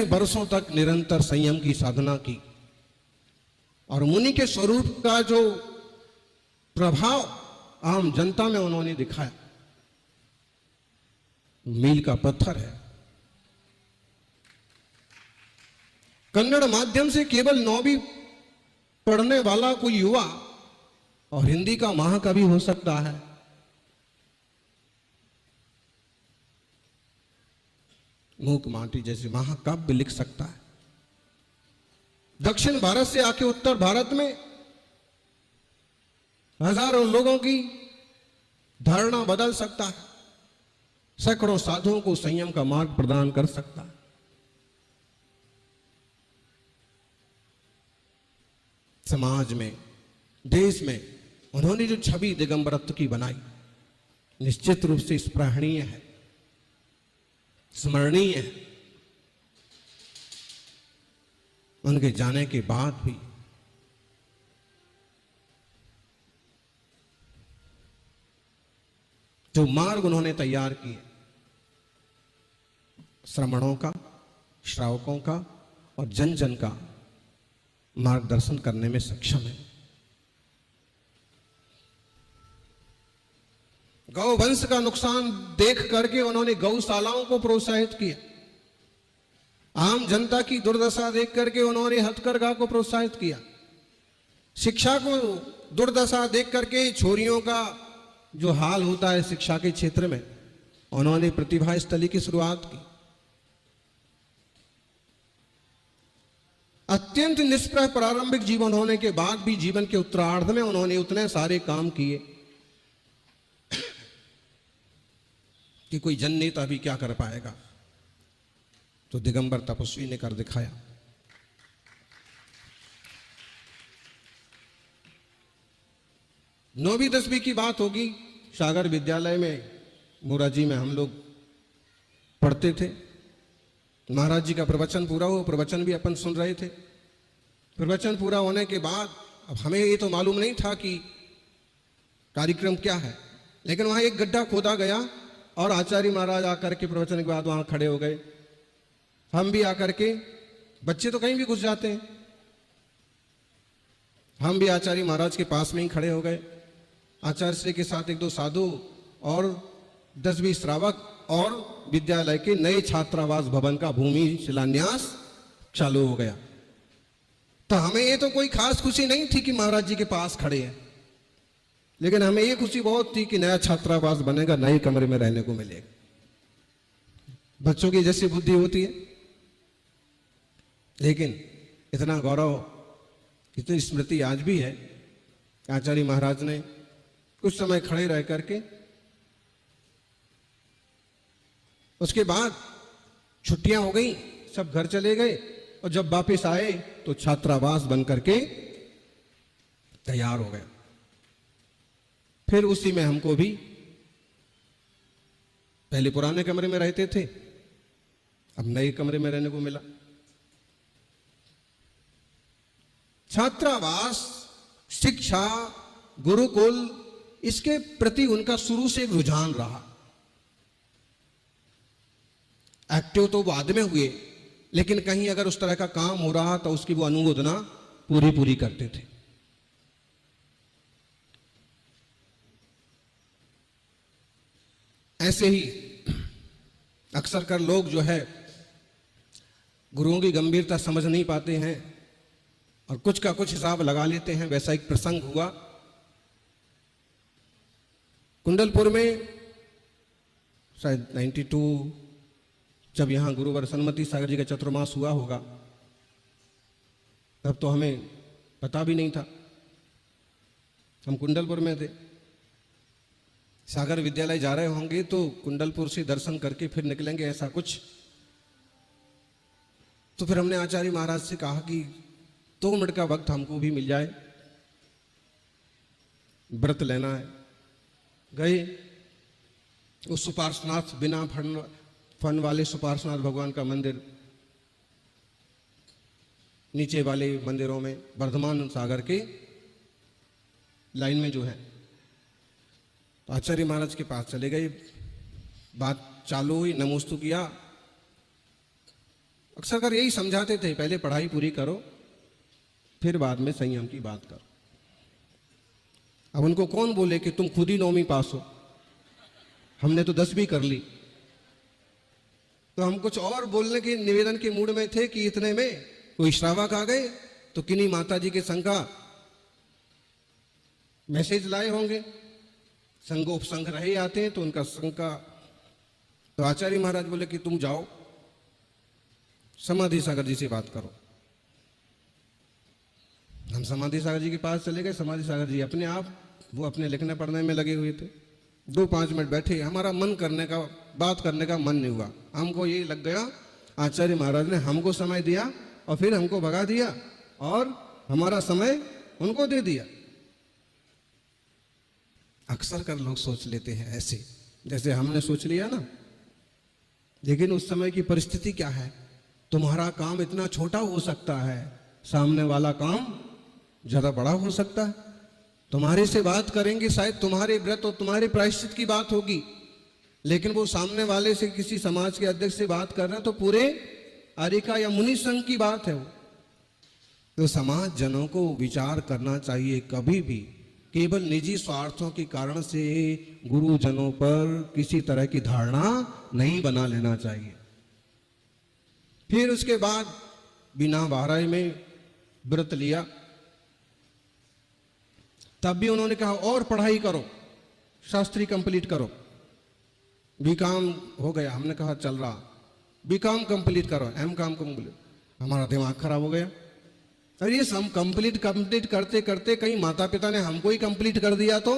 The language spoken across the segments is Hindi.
वर्षों तक निरंतर संयम की साधना की और मुनि के स्वरूप का जो प्रभाव आम जनता में उन्होंने दिखाया, मील का पत्थर है। कन्नड़ माध्यम से केवल 9वीं पढ़ने वाला कोई युवा और हिंदी का महाकवि हो सकता है। मूक माटी जैसे महाकाव्य लिख सकता है। दक्षिण भारत से आके उत्तर भारत में हजारों लोगों की धारणा बदल सकता है। सैकड़ों साधुओं को संयम का मार्ग प्रदान कर सकता है। समाज में, देश में उन्होंने जो छवि दिगंबरत्व की बनाई, निश्चित रूप से स्पृहणीय है, स्मरणीय है। उनके जाने के बाद भी जो मार्ग उन्होंने तैयार किए, श्रमणों का, श्रावकों का और जन जन का मार्गदर्शन करने में सक्षम है। गौवंश का नुकसान देख करके उन्होंने गौशालाओं को प्रोत्साहित किया। आम जनता की दुर्दशा देख करके उन्होंने हथकरघा को प्रोत्साहित किया। शिक्षा को दुर्दशा देख करके छोरियों का जो हाल होता है शिक्षा के क्षेत्र में, उन्होंने प्रतिभा स्थली की शुरुआत की। अत्यंत निष्प्रह प्रारंभिक जीवन होने के बाद भी जीवन के उत्तरार्ध में उन्होंने उतने सारे काम किए कि कोई जन नेता भी क्या कर पाएगा, तो दिगंबर तपस्वी ने कर दिखाया। नौवीं 10वीं की बात होगी, सागर विद्यालय में मोराजी में हम लोग पढ़ते थे। महाराज जी का प्रवचन पूरा हुआ, प्रवचन भी अपन सुन रहे थे। प्रवचन पूरा होने के बाद अब हमें ये तो मालूम नहीं था कि कार्यक्रम क्या है, लेकिन वहां एक गड्ढा खोदा गया और आचार्य महाराज आकर के प्रवचन के बाद वहां खड़े हो गए। हम भी आकर के, बच्चे तो कहीं भी घुस जाते हैं, हम भी आचार्य महाराज के पास में ही खड़े हो गए। आचार्य श्री के साथ एक दो साधु और 10वीं श्रावक और विद्यालय के नए छात्रावास भवन का भूमि शिलान्यास चालू हो गया। तो हमें ये तो कोई खास खुशी नहीं थी कि महाराज जी के पास खड़े हैं, लेकिन हमें ये खुशी बहुत थी कि नया छात्रावास बनेगा, नए कमरे में रहने को मिलेगा। बच्चों की जैसी बुद्धि होती है, लेकिन इतना गौरव, इतनी स्मृति आज भी है। आचार्य महाराज ने कुछ समय खड़े रह करके, उसके बाद छुट्टियां हो गई, सब घर चले गए और जब वापस आए तो छात्रावास बन करके तैयार हो गया। फिर उसी में हमको भी, पहले पुराने कमरे में रहते थे, अब नए कमरे में रहने को मिला। छात्रावास, शिक्षा, गुरुकुल, इसके प्रति उनका शुरू से एक रुझान रहा। एक्टिव तो बाद में हुए, लेकिन कहीं अगर उस तरह का काम हो रहा तो उसकी वो अनुमोदना पूरी करते थे। ऐसे ही अक्सर कर लोग जो है गुरुओं की गंभीरता समझ नहीं पाते हैं और कुछ का कुछ हिसाब लगा लेते हैं। वैसा एक प्रसंग हुआ कुंडलपुर में, शायद 92, जब यहां गुरुवर सन्मति सागर जी का चतुर्मास हुआ होगा, तब तो हमें पता भी नहीं था। हम कुंडलपुर में थे, सागर विद्यालय जा रहे होंगे तो कुंडलपुर से दर्शन करके फिर निकलेंगे, ऐसा कुछ। तो फिर हमने आचार्य महाराज से कहा कि 2 मिनट का वक्त हमको भी मिल जाए, व्रत लेना है। गए, उस सुपार्श्वनाथ, बिना फन वाले सुपार्श्वनाथ भगवान का मंदिर, नीचे वाले मंदिरों में वर्धमान सागर के लाइन में जो है, तो आचार्य महाराज के पास चले गए। बात चालू हुई, नमोस्तु किया। अक्सर कर यही समझाते थे, पहले पढ़ाई पूरी करो फिर बाद में संयम की बात करो। अब उनको कौन बोले कि तुम खुद ही 9वीं पास हो, हमने तो 10वीं कर ली। तो हम कुछ और बोलने के निवेदन के मूड में थे कि इतने में कोई श्रावक आ गए तो किन्हीं माता जी के संघ का मैसेज लाए होंगे, संघोपसंघ रहे आते हैं तो उनका संघ का। तो आचार्य महाराज बोले कि तुम जाओ समाधि सागर जी से बात करो। हम समाधि सागर जी के पास चले गए। समाधि सागर जी अपने आप वो अपने लिखने पढ़ने में लगे हुए थे। 2-5 मिनट बैठे, हमारा मन करने का, बात करने का मन नहीं हुआ। हमको ये लग गया आचार्य महाराज ने हमको समय दिया और फिर हमको भगा दिया और हमारा समय उनको दे दिया। अक्सर कर लोग सोच लेते हैं ऐसे, जैसे हमने सोच लिया ना। लेकिन उस समय की परिस्थिति क्या है, तुम्हारा काम इतना छोटा हो सकता है, सामने वाला काम ज्यादा बड़ा हो सकता है। तुम्हारे से बात करेंगे, शायद तुम्हारे व्रत और तुम्हारे प्रायश्चित की बात होगी, लेकिन वो सामने वाले से, किसी समाज के अध्यक्ष से बात कर रहे हैं तो पूरे आरिका या मुनि संघ की बात है वो। तो समाज जनों को विचार करना चाहिए, कभी भी केवल निजी स्वार्थों के कारण से गुरुजनों पर किसी तरह की धारणा नहीं बना लेना चाहिए। फिर उसके बाद बिना बारह में व्रत लिया, तब भी उन्होंने कहा और पढ़ाई करो, शास्त्री कंप्लीट करो। बीकॉम हो गया, हमने कहा चल रहा, बीकॉम कंप्लीट करो, एमकॉम कंप्लीट। हमारा दिमाग खराब हो गया। और ये सब कंप्लीट करते करते कहीं माता पिता ने हमको ही कंप्लीट कर दिया तो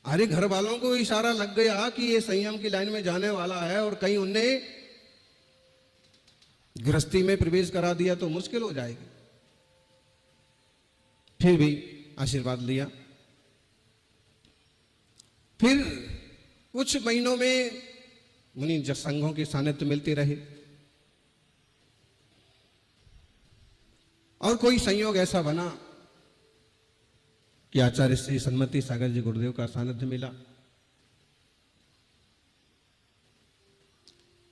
अरे घर वालों को इशारा लग गया कि ये संयम की लाइन में जाने वाला है और कहीं उनने गृहस्थी में प्रवेश करा दिया तो मुश्किल हो जाएगी। फिर भी आशीर्वाद लिया। फिर कुछ महीनों में मुनि संघों के सानिध्य मिलते रहे और कोई संयोग ऐसा बना कि आचार्य श्री सन्मति सागर जी गुरुदेव का सानिध्य मिला।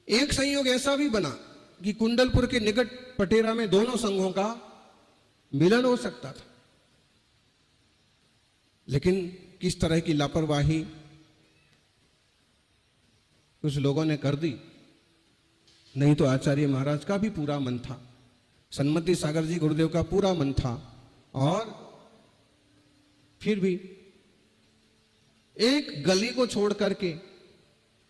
एक संयोग ऐसा भी बना कि कुंडलपुर के निकट पटेरा में दोनों संघों का मिलन हो सकता था, लेकिन किस तरह की लापरवाही कुछ लोगों ने कर दी। नहीं तो आचार्य महाराज का भी पूरा मन था, सन्मति सागर जी गुरुदेव का पूरा मन था, और फिर भी एक गली को छोड़ करके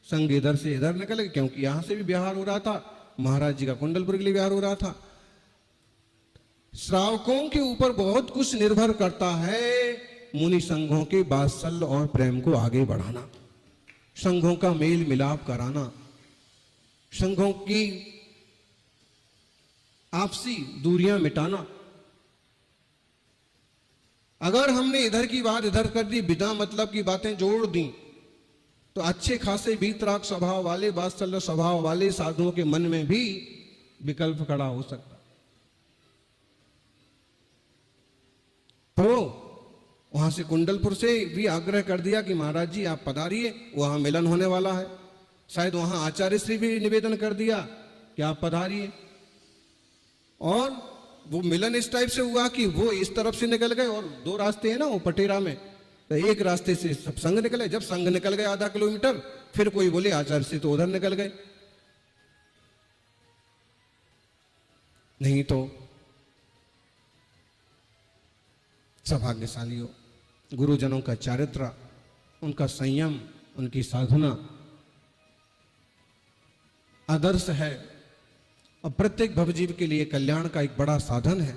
संघ इधर से इधर निकल गए, क्योंकि यहां से भी व्यवहार हो रहा था, महाराज जी का कुंडलपुर के लिए व्यवहार हो रहा था। श्रावकों के ऊपर बहुत कुछ निर्भर करता है मुनि संघों के वात्सल्य और प्रेम को आगे बढ़ाना, संघों का मेल मिलाप कराना, संघों की आपसी दूरियां मिटाना। अगर हमने इधर की बात इधर कर दी, बिना मतलब की बातें जोड़ दी, तो अच्छे खासे वीतराग स्वभाव वाले, वात्सल्य स्वभाव वाले साधुओं के मन में भी विकल्प खड़ा हो सकता। तो वहां से कुंडलपुर से भी आग्रह कर दिया कि महाराज जी आप पधारिए, वहां मिलन होने वाला है। शायद वहां आचार्य श्री भी निवेदन कर दिया कि आप पधारिए, और वो मिलन इस टाइप से हुआ कि वो इस तरफ से निकल गए, और 2 रास्ते हैं ना वो पटेरा में, तो एक रास्ते से सब संघ निकले। जब संघ निकल गए आधा किलोमीटर, फिर कोई बोले आचार्य से तो उधर निकल गए। नहीं तो सौभाग्यशाली हो, गुरुजनों का चारित्र, उनका संयम, उनकी साधना आदर्श है और प्रत्येक भवजीव के लिए कल्याण का एक बड़ा साधन है।